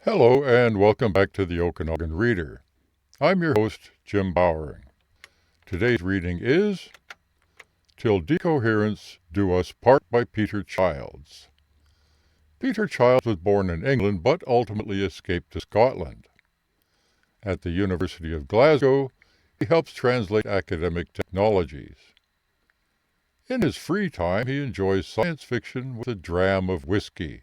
Hello and welcome back to the Okanagan Reader. I'm your host, Jim Bowering. Today's reading is Till Decoherence Do Us Part by Peter Childs. Peter Childs was born in England but ultimately escaped to Scotland. At the University of Glasgow, he helps translate academic technologies. In his free time, he enjoys science fiction with a dram of whisky.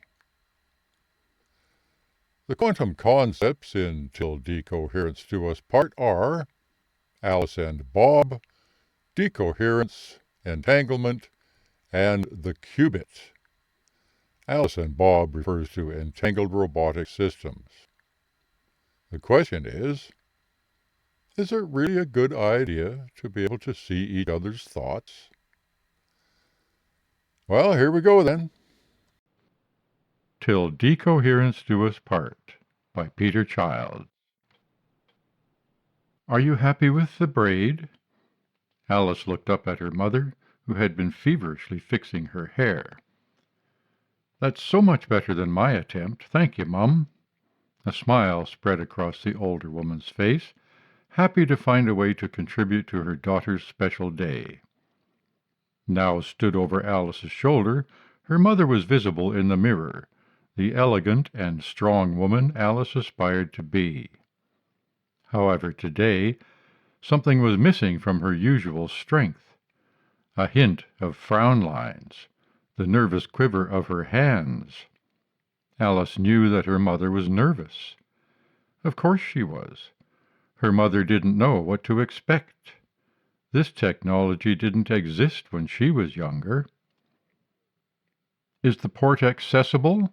The quantum concepts in Till Decoherence Do Us Part are Alice and Bob, decoherence, entanglement, and the qubit. Alice and Bob refers to entangled robotic systems. The question is it really a good idea to be able to see each other's thoughts? Well, here we go then. Till Decoherence Do Us Part by Peter Childs. Are you happy with the braid? Alice looked up at her mother, who had been feverishly fixing her hair. That's so much better than my attempt. Thank you, Mum. A smile spread across the older woman's face, happy to find a way to contribute to her daughter's special day. Now stood over Alice's shoulder, her mother was visible in the mirror, the elegant and strong woman Alice aspired to be. However, today, something was missing from her usual strength. A hint of frown lines, the nervous quiver of her hands. Alice knew that her mother was nervous. Of course she was. Her mother didn't know what to expect. This technology didn't exist when she was younger. Is the port accessible?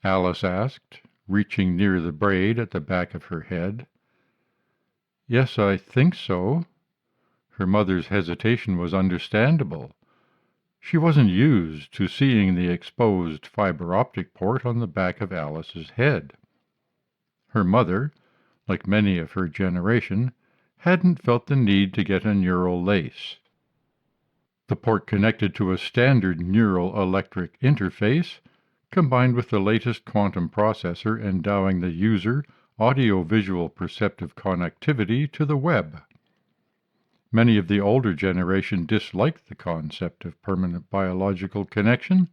Alice asked, reaching near the braid at the back of her head. Yes, I think so. Her mother's hesitation was understandable. She wasn't used to seeing the exposed fiber-optic port on the back of Alice's head. Her mother, like many of her generation, hadn't felt the need to get a neural lace. The port connected to a standard neural electric interface, combined with the latest quantum processor endowing the user audio-visual perceptive connectivity to the web. Many of the older generation disliked the concept of permanent biological connection.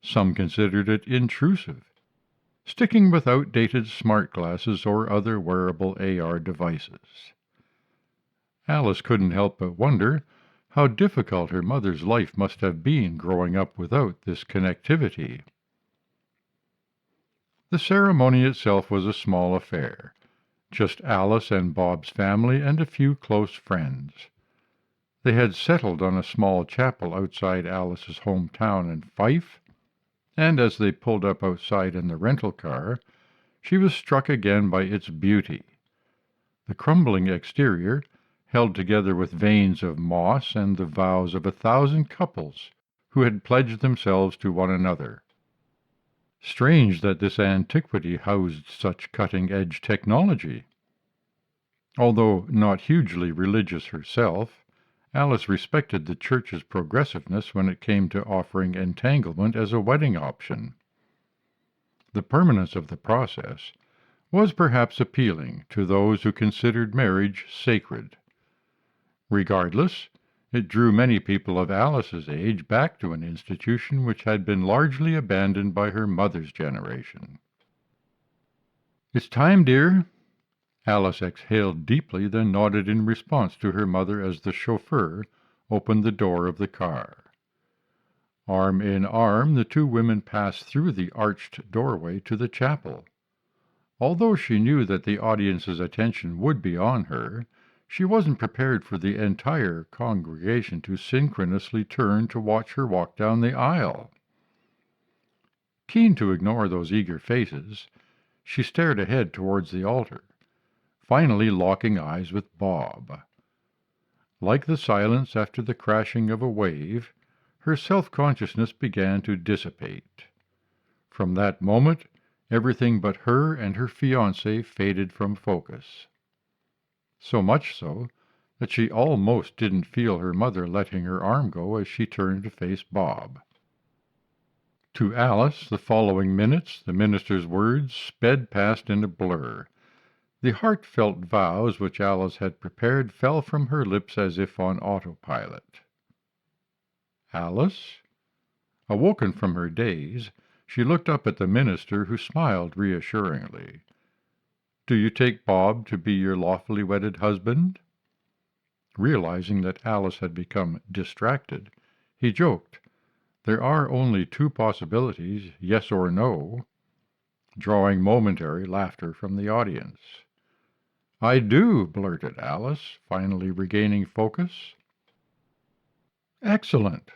Some considered it intrusive, sticking with outdated smart glasses or other wearable AR devices. Alice couldn't help but wonder how difficult her mother's life must have been growing up without this connectivity. The ceremony itself was a small affair, just Alice and Bob's family and a few close friends. They had settled on a small chapel outside Alice's hometown in Fife, and as they pulled up outside in the rental car, she was struck again by its beauty. The crumbling exterior, held together with veins of moss and the vows of 1,000 couples who had pledged themselves to one another. Strange that this antiquity housed such cutting-edge technology. Although not hugely religious herself, Alice respected the Church's progressiveness when it came to offering entanglement as a wedding option. The permanence of the process was perhaps appealing to those who considered marriage sacred. Regardless, it drew many people of Alice's age back to an institution which had been largely abandoned by her mother's generation. "It's time, dear." Alice exhaled deeply, then nodded in response to her mother as the chauffeur opened the door of the car. Arm in arm, the two women passed through the arched doorway to the chapel. Although she knew that the audience's attention would be on her, she wasn't prepared for the entire congregation to synchronously turn to watch her walk down the aisle. Keen to ignore those eager faces, she stared ahead towards the altar, finally locking eyes with Bob. Like the silence after the crashing of a wave, her self-consciousness began to dissipate. From that moment, everything but her and her fiancé faded from focus. So much so that she almost didn't feel her mother letting her arm go as she turned to face Bob. To Alice, the following minutes, the minister's words sped past in a blur. The heartfelt vows which Alice had prepared fell from her lips as if on autopilot. Alice? Awoken from her daze, she looked up at the minister, who smiled reassuringly. "Do you take Bob to be your lawfully wedded husband?" Realizing that Alice had become distracted, he joked, "There are only two possibilities, yes or no," drawing momentary laughter from the audience. "I do," blurted Alice, finally regaining focus. "Excellent.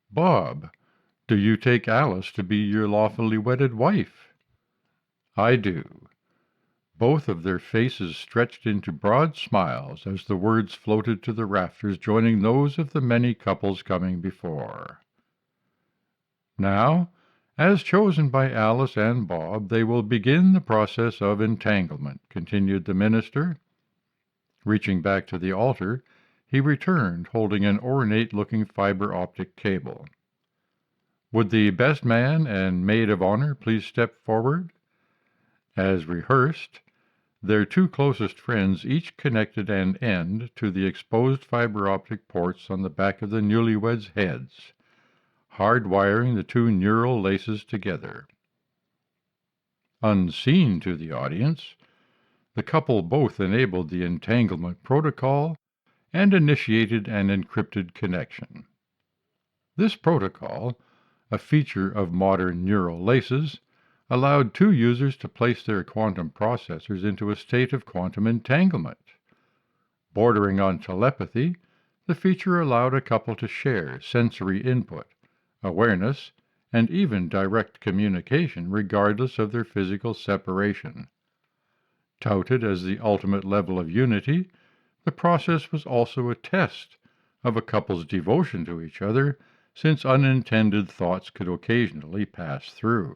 Bob, do you take Alice to be your lawfully wedded wife?" "I do." Both of their faces stretched into broad smiles as the words floated to the rafters, joining those of the many couples coming before. "Now, as chosen by Alice and Bob, they will begin the process of entanglement," continued the minister. Reaching back to the altar, he returned, holding an ornate-looking fiber-optic cable. "Would the best man and maid of honor please step forward?" As rehearsed, their two closest friends each connected an end to the exposed fiber-optic ports on the back of the newlyweds' heads, hard-wiring the two neural laces together. Unseen to the audience, the couple both enabled the entanglement protocol and initiated an encrypted connection. This protocol, a feature of modern neural laces, allowed two users to place their quantum processors into a state of quantum entanglement. Bordering on telepathy, the feature allowed a couple to share sensory input, awareness, and even direct communication regardless of their physical separation. Touted as the ultimate level of unity, the process was also a test of a couple's devotion to each other, since unintended thoughts could occasionally pass through.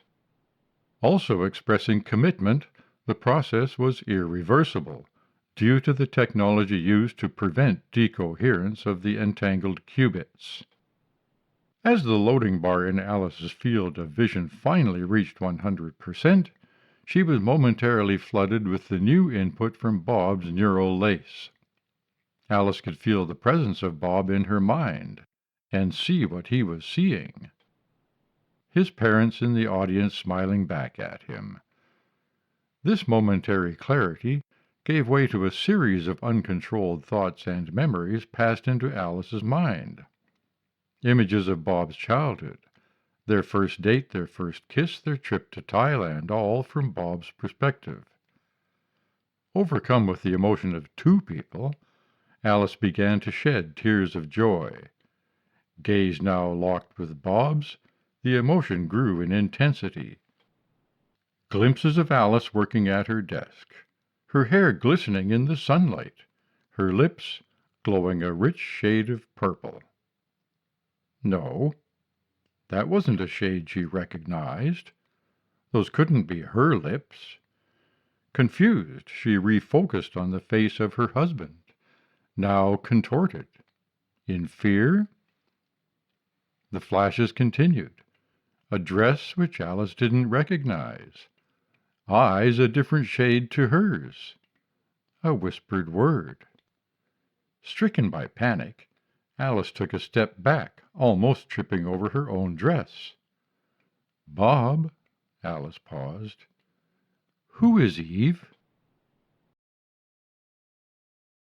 Also expressing commitment, the process was irreversible, due to the technology used to prevent decoherence of the entangled qubits. As the loading bar in Alice's field of vision finally reached 100%, she was momentarily flooded with the new input from Bob's neural lace. Alice could feel the presence of Bob in her mind, and see what he was seeing. His parents in the audience smiling back at him. This momentary clarity gave way to a series of uncontrolled thoughts and memories passed into Alice's mind. Images of Bob's childhood, their first date, their first kiss, their trip to Thailand, all from Bob's perspective. Overcome with the emotion of two people, Alice began to shed tears of joy. Gaze now locked with Bob's, the emotion grew in intensity. Glimpses of Alice working at her desk, her hair glistening in the sunlight, her lips glowing a rich shade of purple. No, that wasn't a shade she recognized. Those couldn't be her lips. Confused, she refocused on the face of her husband, now contorted. In fear? The flashes continued. A dress which Alice didn't recognize. Eyes a different shade to hers. A whispered word. Stricken by panic, Alice took a step back, almost tripping over her own dress. "Bob," Alice paused. "Who is Eve?"